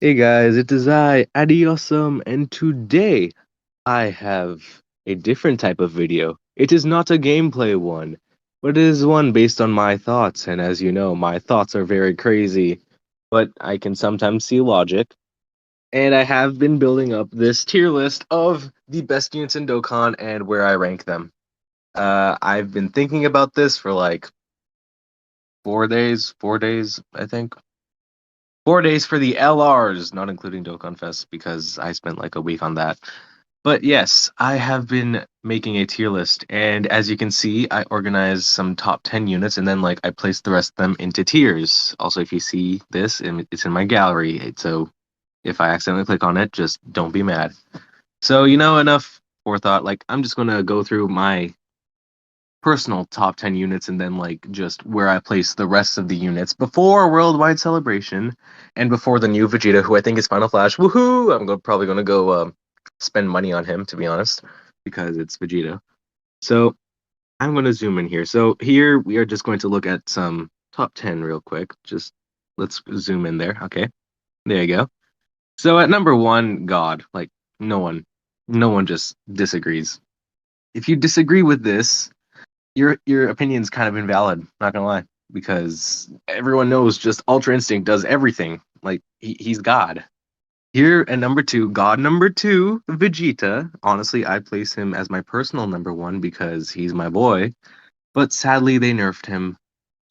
Hey guys, it is I, Adiosum, and today I have a different type of video. It is not a gameplay one, but it is one based on my thoughts, and as you know, my thoughts are very crazy, but I can sometimes see logic. And I have been building up this tier list of the best units in Dokkan and where I rank them. I've been thinking about this for like 4 days, I think. 4 days for the LRs, not including Dokkan Fest, because I spent like a week on that. But yes, I have been making a tier list, and as you can see, I organized some top 10 units, and then like I placed the rest of them into tiers. Also, if you see this, it's in my gallery, so if I accidentally click on it, just don't be mad. So, enough forethought. Like, I'm just gonna go through my personal top 10 units and then like just where I place the rest of the units before Worldwide Celebration and before the new Vegeta, who I think is Final Flash. Woohoo! Probably gonna go spend money on him, to be honest, because it's Vegeta. So I'm gonna zoom in here. So here we are just going to look at some top 10 real quick. Just let's zoom in there. Okay, there you go. So at number one, God, like no one, no one just disagrees. If you disagree with this, your opinion's kind of invalid, not gonna lie, because everyone knows just Ultra Instinct does everything. Like he's God. Here at number two, God number two, Vegeta. Honestly, I place him as my personal number one because he's my boy. But sadly, they nerfed him.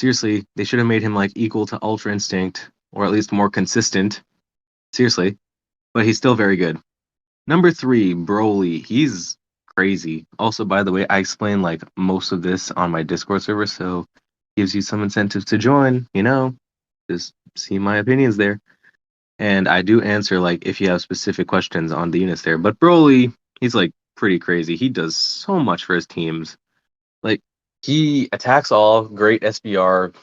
Seriously, they should have made him like equal to Ultra Instinct, or at least more consistent. Seriously, but he's still very good. Number three, Broly. He's crazy. Also, by the way, I explain like most of this on my Discord server, so gives you some incentive to join, just see my opinions there. And I do answer like if you have specific questions on the units there. But Broly, he's like pretty crazy. He does so much for his teams. Like he attacks all, great SBR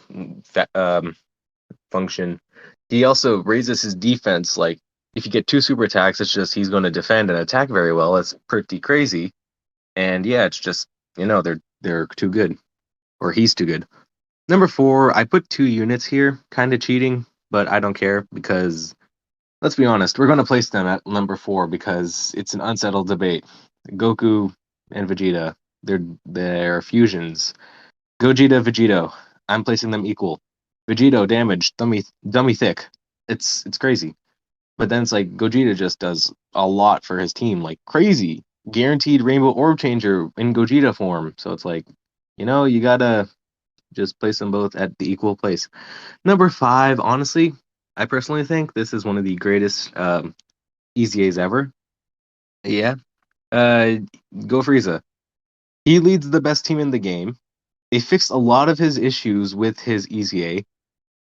function. He also raises his defense. Like if you get two super attacks, it's just he's going to defend and attack very well. It's pretty crazy. And yeah, it's just they're too good, or he's too good. Number four, I put two units here, kind of cheating, but I don't care because let's be honest, we're going to place them at number four because it's an unsettled debate. Goku and Vegeta, they're fusions. Gogeta, Vegito, I'm placing them equal. Vegito damage, dummy thick. It's crazy. But then it's like Gogeta just does a lot for his team, like crazy. Guaranteed Rainbow Orb Changer in Gogeta form. So it's like, you gotta just place them both at the equal place. Number five, honestly, I personally think this is one of the greatest EZAs ever. Yeah. Uh, Go Frieza. He leads the best team in the game. They fixed a lot of his issues with his EZA,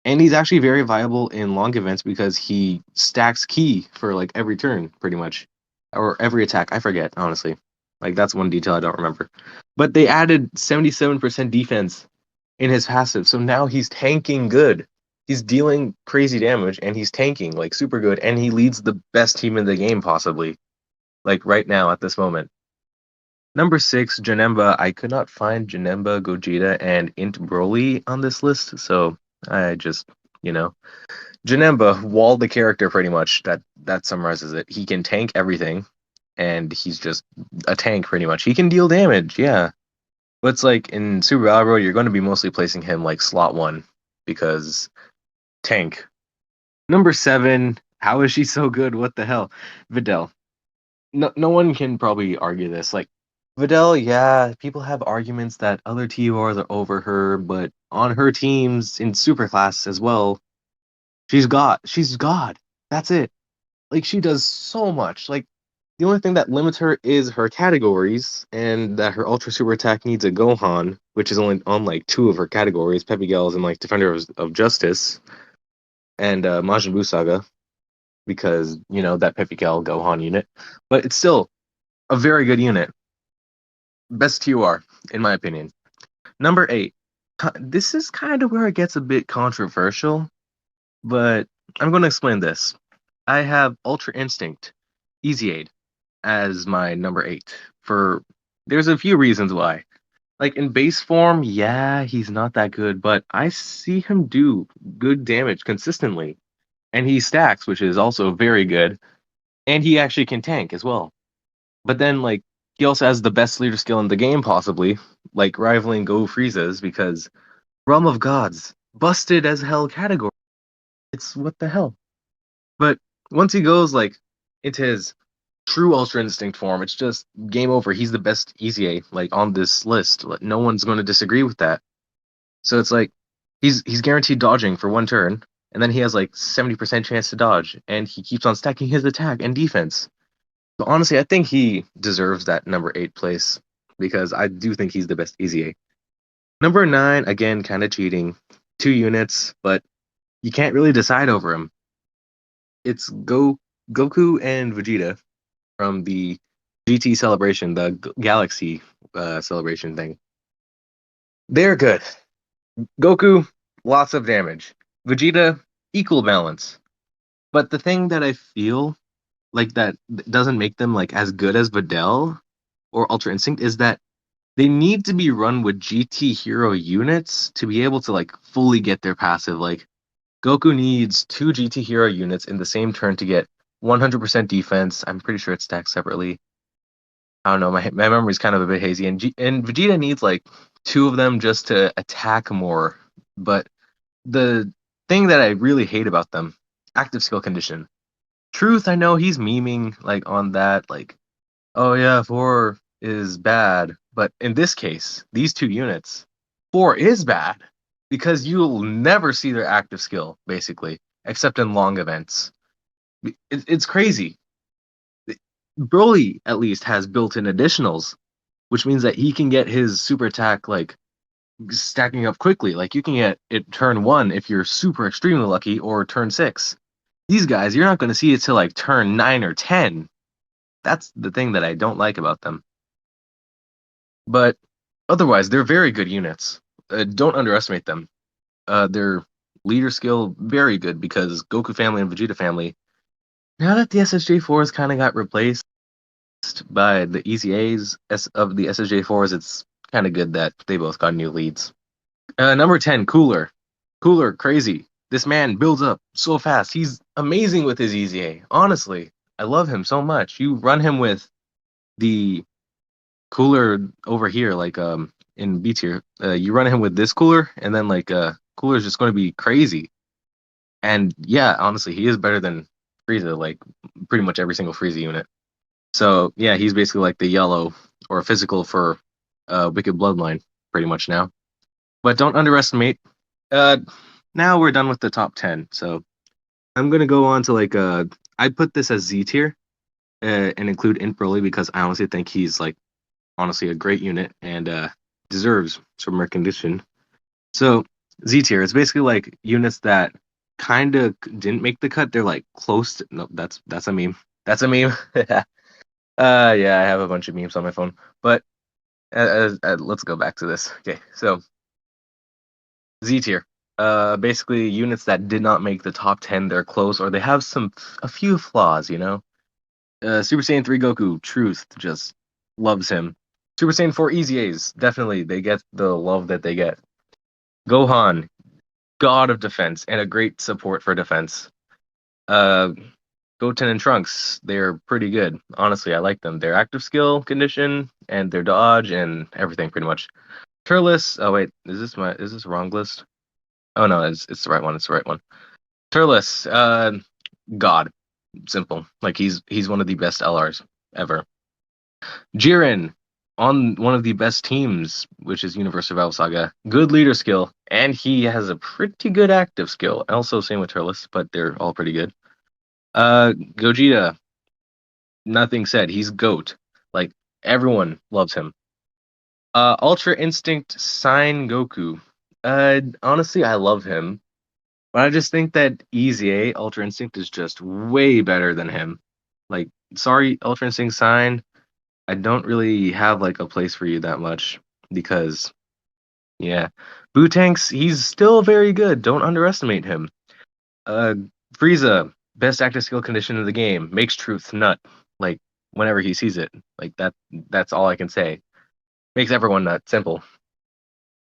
and he's actually very viable in long events because he stacks key for like every turn, pretty much, or every attack. I forget, honestly. Like that's one detail I don't remember. But they added 77% defense in his passive, so now he's tanking good. He's dealing crazy damage and he's tanking like super good, and he leads the best team in the game possibly, like right now at this moment. Number six, Janemba. I could not find Janemba, Gogeta, and Int Broly on this list, so I just, you know, Janemba, wall the character pretty much. That summarizes it. He can tank everything, and he's just a tank pretty much. He can deal damage, yeah. But it's like in Super Battle Road, you're going to be mostly placing him like slot one because tank. Number seven, how is she so good? What the hell? Videl. No one can probably argue this. Like Videl, yeah, people have arguments that other TORs are over her, but on her teams in Superclass as well, she's God. That's it. Like she does so much. Like the only thing that limits her is her categories, and that her Ultra Super Attack needs a Gohan, which is only on like two of her categories, Peppy Gals and like Defender of Justice and Majin Buu Saga, because that Peppy Gal Gohan unit. But it's still a very good unit. Best TUR, in my opinion. Number eight. This is kind of where it gets a bit controversial, but I'm going to explain this. I have Ultra Instinct, Easy Aid, as my number eight. For there's a few reasons why. Like in base form, yeah, he's not that good, but I see him do good damage consistently. and he stacks, which is also very good, and he actually can tank as well. But then like he also has the best leader skill in the game, possibly, like rivaling Go Frieza's because Realm of Gods, busted as hell category. It's what the hell. But once he goes like into his true Ultra Instinct form, it's just game over. He's the best EZA like on this list. Like, no one's going to disagree with that. So it's like he's guaranteed dodging for one turn, and then he has like 70% chance to dodge, and he keeps on stacking his attack and defense. So honestly, I think he deserves that number 8 place because I do think he's the best EZA. Number 9, again, kind of cheating. 2 units, but you can't really decide over him. It's Goku and Vegeta from the GT celebration, the Galaxy celebration thing. They're good. Goku, lots of damage. Vegeta, equal balance. But the thing that I feel like that doesn't make them like as good as Videl or Ultra Instinct is that they need to be run with GT hero units to be able to like fully get their passive. Like Goku needs 2 GT hero units in the same turn to get 100% defense. I'm pretty sure it's stacked separately. I don't know. My memory's kind of a bit hazy, and Vegeta needs like 2 of them just to attack more. But the thing that I really hate about them, active skill condition. Truth, I know he's memeing like on that, like, oh yeah, 4 is bad. But in this case, these 2 units, 4 is bad because you'll never see their active skill, basically, except in long events. It's crazy. Broly at least has built-in additionals, which means that he can get his super attack like stacking up quickly. Like you can get it turn 1 if you're super extremely lucky, or turn 6. These guys, you're not going to see it till like turn 9 or 10. That's the thing that I don't like about them. But otherwise, they're very good units. Don't underestimate them. Their leader skill very good because Goku family and Vegeta family. Now that the SSJ4s kind of got replaced by the EZAs of the SSJ4s, it's kind of good that they both got new leads. Number 10, Cooler. Cooler, crazy. This man builds up so fast. He's amazing with his EZA. Honestly, I love him so much. You run him with the Cooler over here, like in B tier. You run him with this Cooler, and then like Cooler is just going to be crazy. And yeah, honestly, he is better than Frieza, like pretty much every single Frieza unit. So yeah, he's basically like the yellow or physical for Wicked Bloodline, pretty much now. But don't underestimate. Uh, Now we're done with the top 10. So I'm gonna go on to like I'd put this as Z tier and include Int Broly because I honestly think he's like honestly a great unit and deserves some recognition. So Z tier, it's basically like units that kind of didn't make the cut. They're like close to, no, that's a meme. That's a meme. Yeah, I have a bunch of memes on my phone. But let's go back to this. Okay, so Z tier. Basically units that did not make the top 10. They're close, or they have a few flaws. Super Saiyan 3 Goku, Truth, just loves him. Super Saiyan 4 EZAs, definitely they get the love that they get. Gohan, god of defense and a great support for defense. Uh, Goten and Trunks, they're pretty good. Honestly, I like them. Their active skill condition and their dodge and everything pretty much. Turles, oh wait, is this wrong list? Oh no, it's the right one. It's the right one. Turles, God, simple. Like he's one of the best LRs ever. Jiren, on one of the best teams, which is Universe Survival Saga. Good leader skill, and he has a pretty good active skill. Also, same with Turles, but they're all pretty good. Gogeta, nothing said. He's GOAT. Like everyone loves him. Ultra Instinct Sign Goku. Honestly, I love him. But I just think that EZA Ultra Instinct is just way better than him. Like, sorry, Ultra Instinct Sign. I don't really have like a place for you that much because, yeah, Bootanks, he's still very good. Don't underestimate him. Uh, Frieza, best active skill condition in the game, makes Truth nut. Like whenever he sees it, like that. That's all I can say. Makes everyone nut. Simple.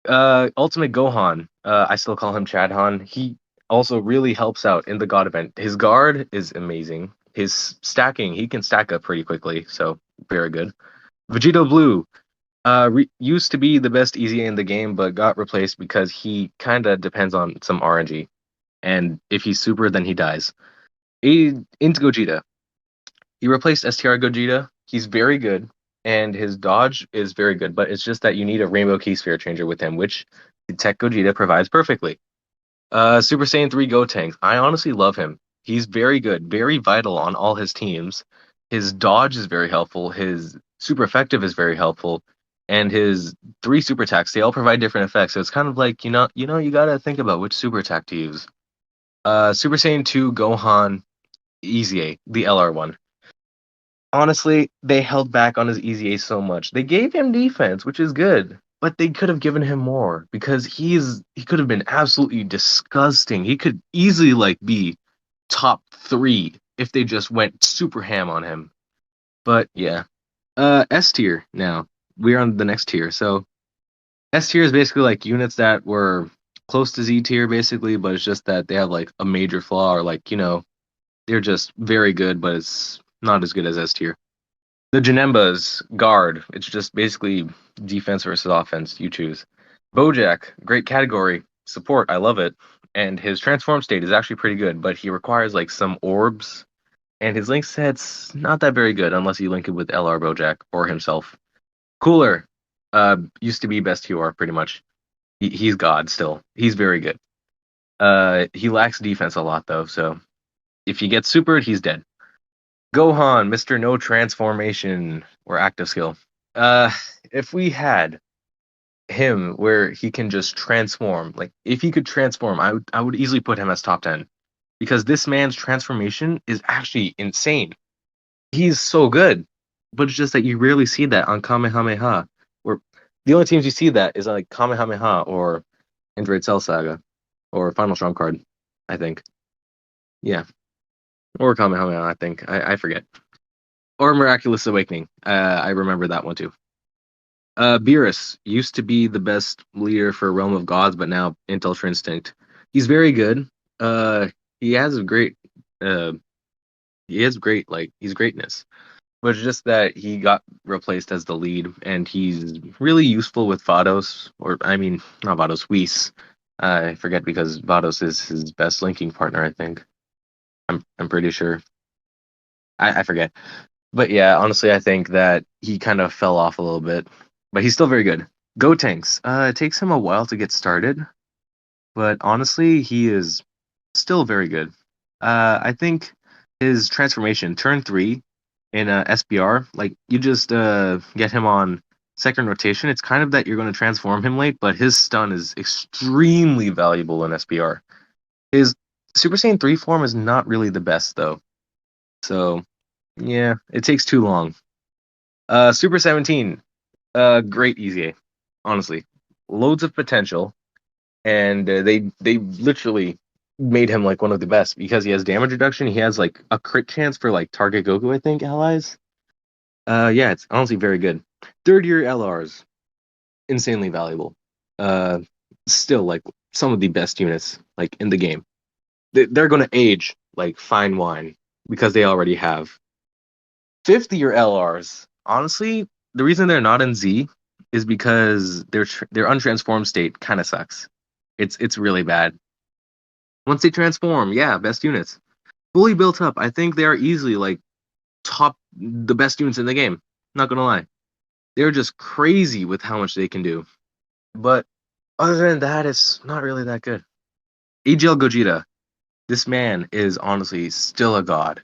Ultimate Gohan. I still call him Chad Han. also really helps out in the God event. His guard is amazing. His stacking, he can stack up pretty quickly, so very good. Vegito Blue used to be the best easy in the game, but got replaced because he kind of depends on some RNG. And if he's super, then he dies. Into Gogeta. He replaced STR Gogeta. He's very good, and his dodge is very good, but it's just that you need a Rainbow Key Sphere changer with him, which Tech Gogeta provides perfectly. Super Saiyan 3 Gotenks. I honestly love him. He's very good, very vital on all his teams. His dodge is very helpful. His super effective is very helpful, and his three super attacks they all provide different effects. So it's kind of like you gotta think about which super attack to use. Super Saiyan 2 Gohan Easy A, the LR one. Honestly, they held back on his Easy A so much. They gave him defense, which is good, but they could have given him more because he could have been absolutely disgusting. He could easily like be top 3 if they just went super ham on him. But yeah. S tier now. We're on the next tier. So S tier is basically like units that were close to Z tier basically, but it's just that they have like a major flaw or like, they're just very good, but it's not as good as S tier. The Janembas guard. It's just basically defense versus offense. You choose. Bojack, great category. Support, I love it. And his transform state is actually pretty good, but he requires like some orbs. And his link set's not that very good unless you link it with LR Bojack or himself. Cooler, used to be best QR pretty much. He's God still. He's very good. He lacks defense a lot though, so if he gets supered, he's dead. Gohan, Mr. No Transformation or active skill. Uh, if we had him where he can just transform, like if he could transform, I would easily put him as top 10 because this man's transformation is actually insane. He's so good, but it's just that you rarely see that on Kamehameha. Or the only times you see that is like Kamehameha or Android Cell Saga or Final Storm card, I think. Yeah, or Kamehameha, I think. I forget. Or Miraculous Awakening. I remember that one too. Beerus used to be the best leader for Realm of Gods, but now Intel Ultra Instinct. He's very good. Uh, he has a great. Uh, he has great he's greatness, but it's just that he got replaced as the lead, and he's really useful with Vados, or I mean, not Vados, Whis. I forget because Vados is his best linking partner. I think. I'm pretty sure. I forget. But yeah, honestly, I think that he kind of fell off a little bit, but he's still very good. Gotenks. It takes him a while to get started, but honestly, he is still very good. I think his transformation, turn 3 in SBR, like you just get him on second rotation. It's kind of that you're going to transform him late, but his stun is extremely valuable in SBR. His Super Saiyan 3 form is not really the best, though. So, yeah, it takes too long. Super 17, great easy, honestly. Loads of potential, and they literally made him like one of the best because he has damage reduction. He has like a crit chance for like target Goku, I think, allies. Yeah, it's honestly very good. Third year LRs, insanely valuable. Uh, Still like some of the best units like in the game. They're gonna age like fine wine because they already have. Fifth year LRs, honestly, the reason they're not in Z is because their untransformed state kind of sucks. It's really bad. Once they transform, yeah, best units. Fully built up, I think they are easily like the best units in the game. Not gonna lie. They're just crazy with how much they can do. But other than that, it's not really that good. AGL Gogeta, this man is honestly still a god.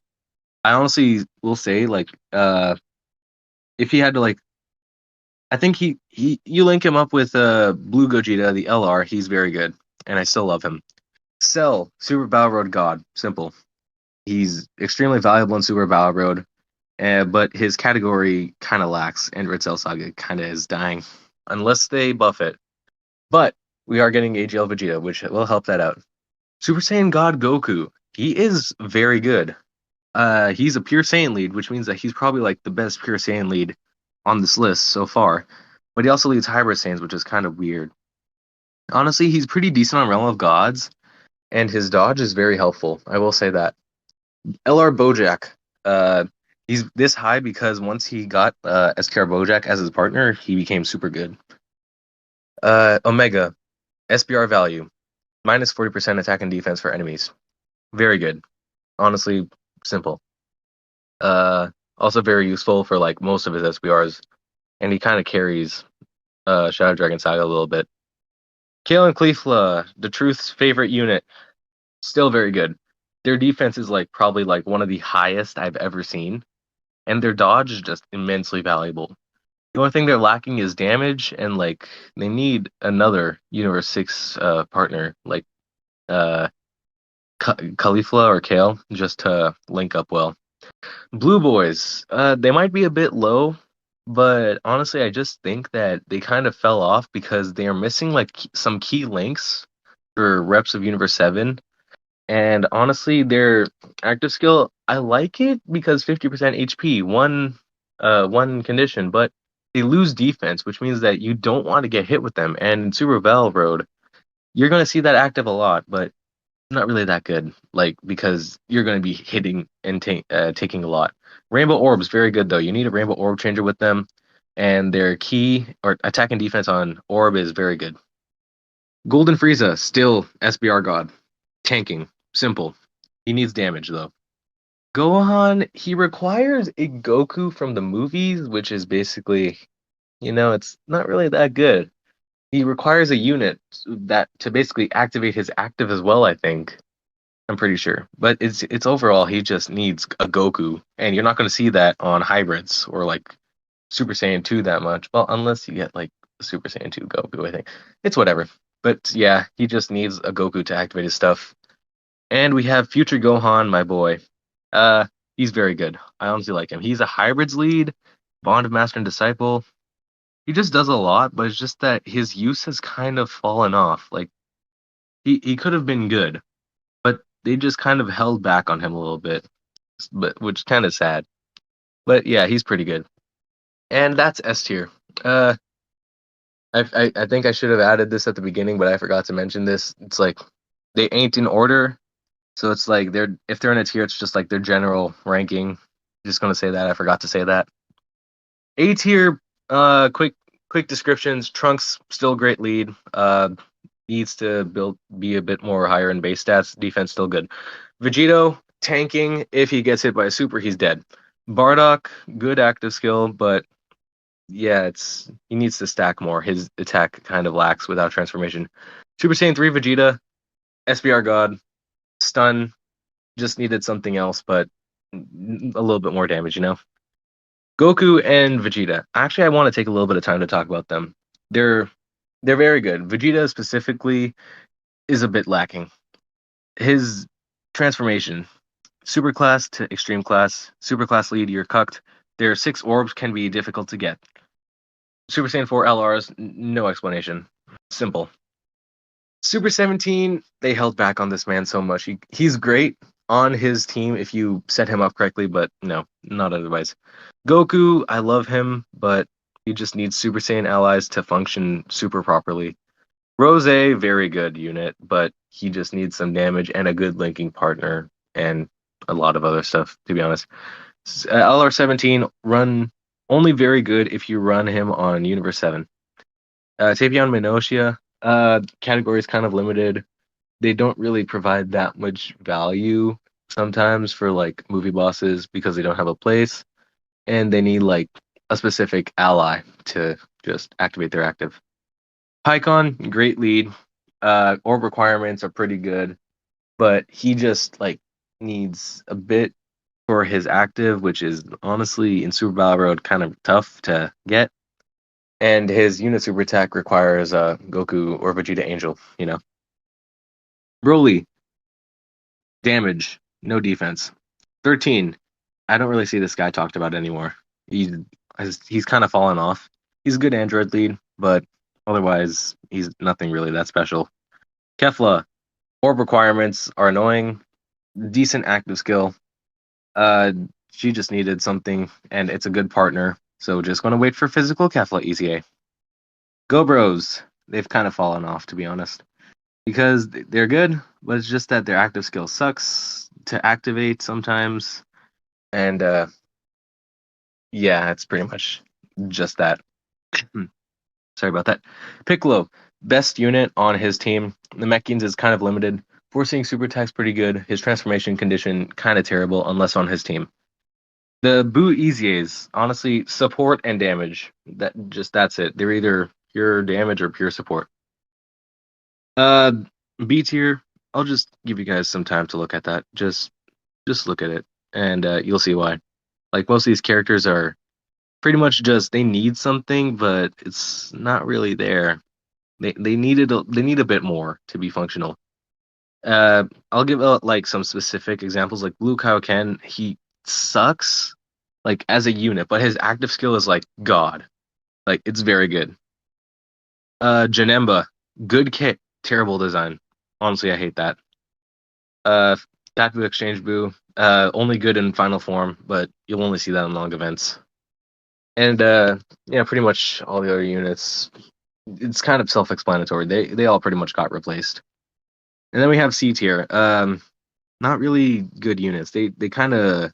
I honestly will say, like, if he had to like I think he you link him up with Blue Gogeta, the LR, he's very good. And I still love him. Cell, Super Battle Road God. Simple. He's extremely valuable in Super Battle Road, but his category kind of lacks. Android Cell Saga kind of is dying. Unless they buff it. But we are getting AGL Vegeta, which will help that out. Super Saiyan God Goku. He is very good. He's a pure Saiyan lead, which means that he's probably like the best pure Saiyan lead on this list so far. But he also leads hybrid Saiyans, which is kind of weird. Honestly, he's pretty decent on Realm of Gods, and his dodge is very helpful. I will say that. LR Bojack, uh, he's this high because once he got SKR Bojack as his partner, he became super good. Omega, SBR value, minus 40% attack and defense for enemies. Very good. Honestly, simple. Also very useful for like most of his SBRs, and he kind of carries Shadow Dragon Saga a little bit. Kale and Cleefla, the Truth's favorite unit, still very good. Their defense is like probably like one of the highest I've ever seen, and their dodge is just immensely valuable. The only thing they're lacking is damage, and like they need another Universe 6 partner like uh Caulifla or Kale just to link up well. Blue Boys, they might be a bit low, but honestly, I just think that they kind of fell off because they are missing like some key links for reps of Universe 7. And honestly, their active skill, I like it because 50% HP, one condition, but they lose defense, which means that you don't want to get hit with them. And in Super Railroad, you're going to see that active a lot, but not really that good, like because you're going to be hitting and taking a lot. Rainbow Orbs, very good though. You need a Rainbow Orb changer with them, and their key or attack and defense on Orb is very good. Golden Frieza, still SBR God. Tanking, simple. He needs damage though. Gohan, he requires a Goku from the movies, which is basically, it's not really that good. He requires a unit that to basically activate his active as well, I think. I'm pretty sure. But it's overall he just needs a Goku, and you're not going to see that on hybrids or like Super Saiyan 2 that much. Well, unless you get like Super Saiyan 2 Goku, I think. It's whatever. But yeah, he just needs a Goku to activate his stuff. And we have Future Gohan, my boy. Uh, he's very good. I honestly like him. He's a hybrids lead, Bond of Master and Disciple. He just does a lot, but it's just that his use has kind of fallen off. Like he could have been good, but they just kind of held back on him a little bit, but which kind of sad. But yeah, he's pretty good. And that's S tier. Uh, I think I should have added this at the beginning, but I forgot to mention this. It's like they ain't in order, so it's like if they're in a tier, it's just like their general ranking. Just gonna say that I forgot to say that. A tier, quick descriptions. Trunks still great lead. Needs to be a bit more higher in base stats. Defense still good. Vegito tanking. If he gets hit by a super, he's dead. Bardock, good active skill, but yeah, he needs to stack more. His attack kind of lacks without transformation. Super Saiyan 3 Vegeta, SBR God, stun, just needed something else, but a little bit more damage, Goku and Vegeta. Actually, I want to take a little bit of time to talk about them. They're very good. Vegeta specifically is a bit lacking. His transformation, super class to extreme class, super class lead, you're cucked. Their 6 orbs can be difficult to get. Super Saiyan 4 LRs, no explanation. Simple. Super 17, they held back on this man so much. He's great on his team if you set him up correctly, but no, not otherwise. Goku, I love him, but he just needs Super Saiyan allies to function super properly. Rose, very good unit, but he just needs some damage and a good linking partner and a lot of other stuff, to be honest. LR17, run only very good if you run him on Universe 7. Tapion Minotia, category is kind of limited. They don't really provide that much value sometimes for like movie bosses because they don't have a place and they need like a specific ally to just activate their active. Pycon, great lead. Orb requirements are pretty good, but he just like needs a bit for his active, which is honestly in Super Battle Road kind of tough to get. And his unit super attack requires Goku or Vegeta Angel. Broly, damage, no defense. 13, I don't really see this guy talked about anymore. He's kind of fallen off. He's a good android lead, but otherwise he's nothing really that special. Kefla, orb requirements are annoying. Decent active skill. She just needed something, and it's a good partner. So just gonna wait for physical Kefla ECA. Go Bros, they've kind of fallen off to be honest, because they're good, but it's just that their active skill sucks to activate sometimes, and yeah, it's pretty much just that. Sorry about that. Piccolo, best unit on his team. The Mechans is kind of limited. Forcing super attacks pretty good. His transformation condition kind of terrible unless on his team. The Boo Easies, honestly, support and damage. That's it. They're either pure damage or pure support. Uh, B tier. I'll just give you guys some time to look at that. Just look at it, and you'll see why. Like most of these characters are pretty much just they need something, but it's not really there. They need a bit more to be functional. I'll give like some specific examples. Like Blue Kaioken, he sucks like as a unit, but his active skill is like God. Like it's very good. Janemba, good kit, terrible design. Honestly, I hate that. Uh, Tapu Exchange Boo, only good in final form, but you'll only see that in long events. And yeah, pretty much all the other units. It's kind of self-explanatory. They all pretty much got replaced. And then we have C tier. Not really good units. They kind of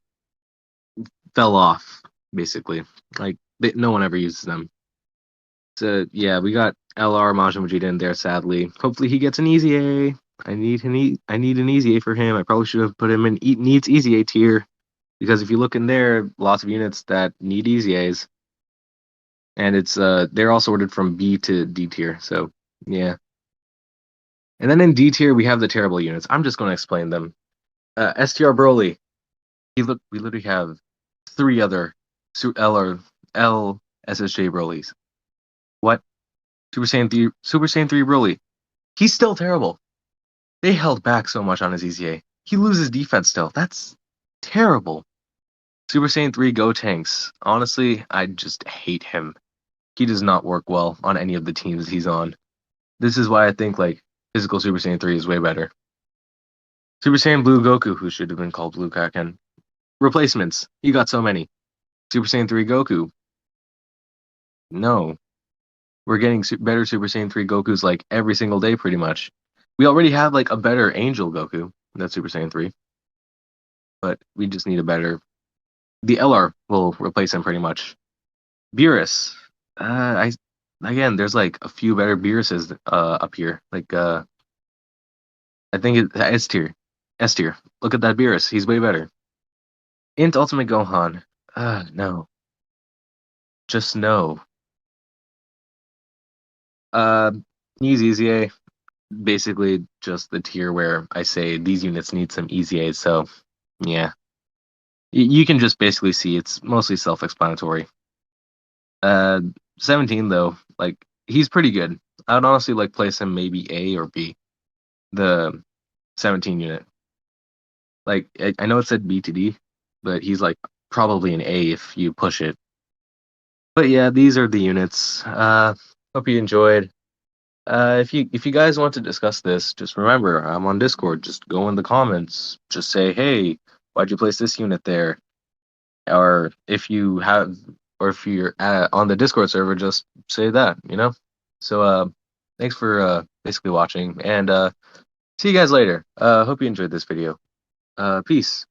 fell off basically. Like no one ever uses them. So yeah, we got LR Majin Vegeta in there. Sadly, hopefully he gets an easy A. I need an easy A for him. I probably should have put him in needs easy A tier because if you look in there, lots of units that need easy A's, and it's they're all sorted from B to D tier. So yeah, and then in D tier we have the terrible units. I'm just going to explain them. STR Broly. We literally have three other L or L SSJ Brolys. What? Super Saiyan 3 Broly. He's still terrible. They held back so much on his EZA. He loses defense still. That's terrible. Super Saiyan 3 Gotenks. Honestly, I just hate him. He does not work well on any of the teams he's on. This is why I think like physical Super Saiyan 3 is way better. Super Saiyan Blue Goku, who should have been called Blue Kaken. Replacements. He got so many. Super Saiyan 3 Goku. No. We're getting better Super Saiyan 3 Gokus like every single day pretty much. We already have like a better Angel Goku. That's Super Saiyan 3. But we just need a better. The LR will replace him pretty much. Beerus. I again, there's like a few better Beeruses up here. Like I think it's S tier. S tier. Look at that Beerus. He's way better. Int Ultimate Gohan. No. Just no. Uh, Needs Easy A. Basically just the tier where I say these units need some Easy A's. So yeah, you can just basically see it's mostly self-explanatory. 17 though, like he's pretty good. I would honestly like place him maybe A or B. The 17 unit. Like I know it said B to D, but he's like probably an A if you push it. But yeah, these are the units. Hope you enjoyed. If you guys want to discuss this, just remember I'm on Discord. Just go in the comments. Just say, hey, why'd you place this unit there? Or if you have, or if you're on the Discord server, just say that. You know. So thanks for basically watching, and see you guys later. Hope you enjoyed this video. Peace.